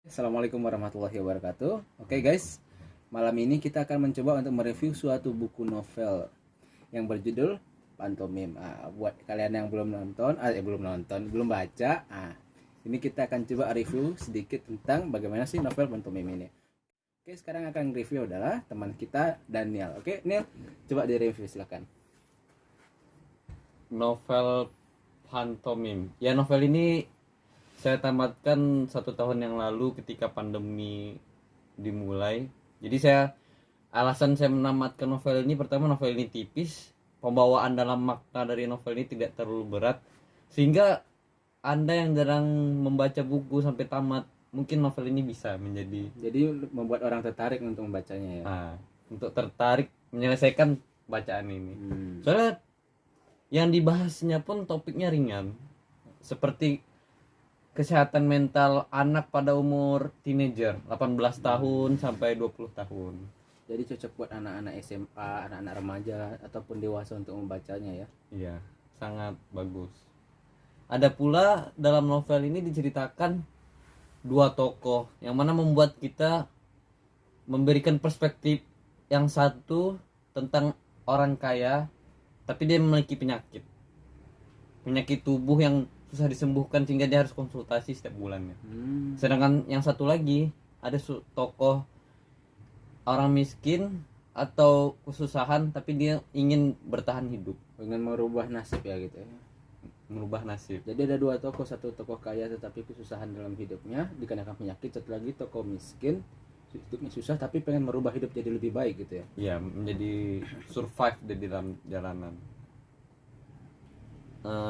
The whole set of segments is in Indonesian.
Assalamualaikum warahmatullahi wabarakatuh. Oke guys, malam ini kita akan mencoba untuk mereview suatu buku novel yang berjudul Pantomim. Buat kalian yang belum baca, ini kita akan coba review sedikit tentang bagaimana sih novel Pantomim ini. Oke, sekarang akan review adalah teman kita Daniel. Oke, Neil, coba direview silakan. Novel Pantomim. Ya, novel ini saya tamatkan 1 tahun yang lalu ketika pandemi dimulai. Jadi alasan saya menamatkan novel ini, pertama novel ini tipis, pembawaan dalam makna dari novel ini tidak terlalu berat, sehingga Anda yang jarang membaca buku sampai tamat, mungkin novel ini bisa menjadi membuat orang tertarik untuk membacanya ya. Untuk tertarik menyelesaikan bacaan ini. Soalnya yang dibahasnya pun topiknya ringan, seperti kesehatan mental anak pada umur teenager 18 tahun sampai 20 tahun. Jadi cocok buat anak-anak SMA, anak-anak remaja ataupun dewasa untuk membacanya ya. Iya, sangat bagus. Ada pula dalam novel ini diceritakan dua tokoh yang mana membuat kita memberikan perspektif. Yang satu tentang orang kaya tapi dia memiliki penyakit tubuh yang susah disembuhkan sehingga dia harus konsultasi setiap bulannya. Sedangkan yang satu lagi ada tokoh orang miskin atau kesusahan tapi dia ingin bertahan hidup, ingin merubah nasib ya gitu ya. Merubah nasib. Jadi ada dua tokoh, satu tokoh kaya tetapi kesusahan dalam hidupnya dikarenakan penyakit, satu lagi tokoh miskin hidupnya susah tapi pengen merubah hidup jadi lebih baik gitu ya. Iya, menjadi survive di dalam jalanan.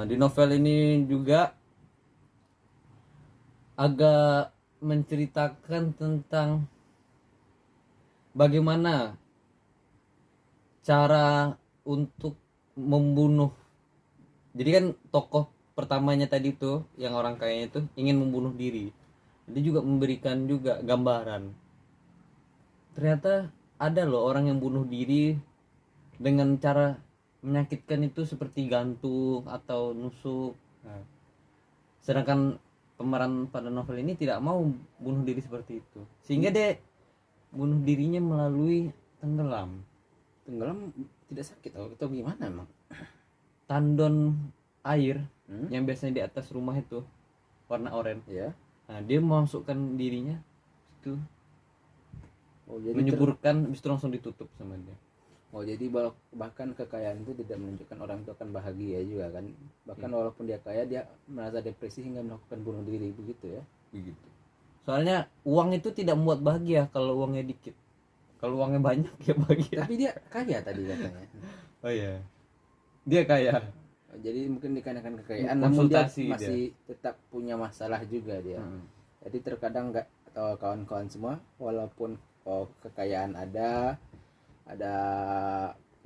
Di novel ini juga agak menceritakan tentang bagaimana cara untuk membunuh. Jadi kan tokoh pertamanya tadi tuh yang orang kayanya itu ingin membunuh diri. Dia juga memberikan juga gambaran. Ternyata ada loh orang yang bunuh diri dengan cara menyakitkan itu seperti gantung atau nusuk. Sedangkan pemeran pada novel ini tidak mau bunuh diri seperti itu, sehingga dia bunuh dirinya melalui tenggelam tidak sakit atau gimana emang? Tandon air yang biasanya di atas rumah itu warna oranye ya. Nah, dia memasukkan dirinya itu. Jadi menyuburkan habis itu langsung ditutup sama dia. Jadi bahkan kekayaan itu tidak menunjukkan orang itu akan bahagia juga kan. Bahkan walaupun dia kaya, dia merasa depresi hingga melakukan bunuh diri, begitu ya. Begitu. Soalnya uang itu tidak membuat bahagia kalau uangnya dikit. Kalau uangnya banyak ya bahagia. Tapi dia kaya tadi katanya. Oh iya. Dia kaya. Jadi mungkin dikarenakan kekayaan namun dia masih tetap punya masalah juga dia. Jadi terkadang nggak, atau kawan-kawan semua, walaupun kekayaan ada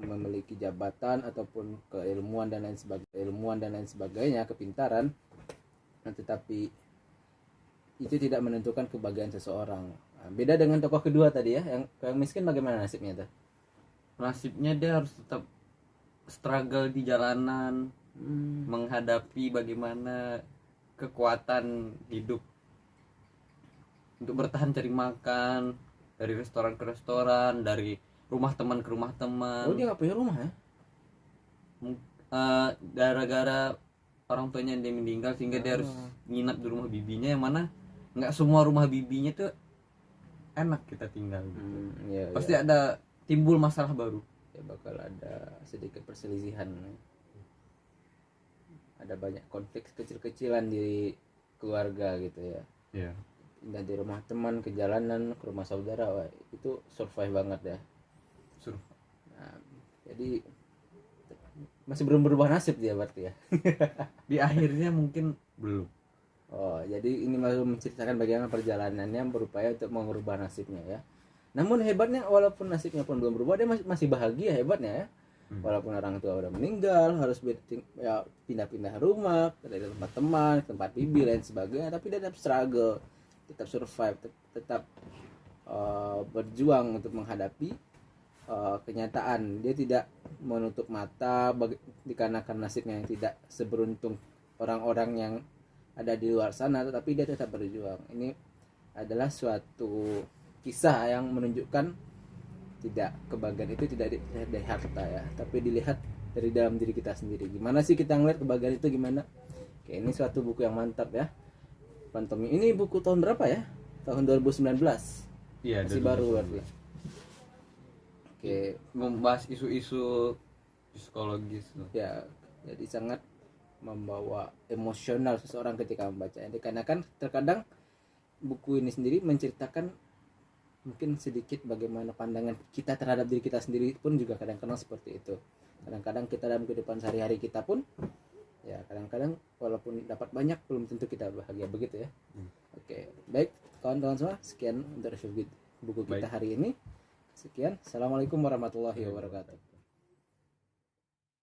memiliki jabatan ataupun keilmuan dan lain sebagainya, kepintaran, tetapi itu tidak menentukan kebahagiaan seseorang. Beda dengan tokoh kedua tadi ya, yang miskin, bagaimana nasibnya tuh? Nasibnya dia harus tetap struggle di jalanan, menghadapi bagaimana kekuatan hidup untuk bertahan cari makan, dari restoran ke restoran, dari rumah teman ke rumah teman. Dia nggak punya rumah ya? Gara-gara orang tuanya dia meninggal sehingga dia harus nginap di rumah bibinya, yang mana nggak semua rumah bibinya tuh enak kita tinggal gitu. Pasti ada timbul masalah baru. Ya bakal ada sedikit perselisihan. Ada banyak konflik kecil-kecilan di keluarga gitu ya. Iya. Pindah di rumah teman ke jalanan, ke rumah saudara, itu survive banget ya. Nah, jadi masih belum berubah nasib dia berarti ya. Di akhirnya mungkin belum. Jadi ini masih menceritakan bagaimana perjalanannya berupaya untuk mengubah nasibnya ya. Namun hebatnya, walaupun nasibnya pun belum berubah, dia masih bahagia, hebatnya ya. Walaupun orang tua udah meninggal, harus pindah-pindah rumah, dari tempat teman, tempat bibi lain sebagainya, tapi dia tetap struggle, tetap survive, tetap berjuang untuk menghadapi kenyataan. Dia tidak menutup mata dikarenakan nasibnya yang tidak seberuntung orang-orang yang ada di luar sana, tetapi dia tetap berjuang. Ini adalah suatu kisah yang menunjukkan tidak kebahagiaan itu tidak dilihat dari harta ya, tapi dilihat dari dalam diri kita sendiri. Gimana sih kita ngeliat kebahagiaan itu gimana? Oke, ini suatu buku yang mantap ya. Pantomim ini buku tahun berapa ya? Tahun 2019. Iya, Masih baru berarti. Oke, membahas isu-isu psikologis loh. ya, jadi sangat membawa emosional seseorang ketika membaca. Karena kan terkadang buku ini sendiri menceritakan mungkin sedikit bagaimana pandangan kita terhadap diri kita sendiri pun juga kadang-kadang seperti itu. Kadang-kadang kita dalam kehidupan sehari-hari kita pun ya kadang-kadang walaupun dapat banyak belum tentu kita bahagia, begitu ya. Oke, baik kawan-kawan semua, sekian untuk review buku kita Baik. hari ini. Sekian, assalamualaikum warahmatullahi wabarakatuh.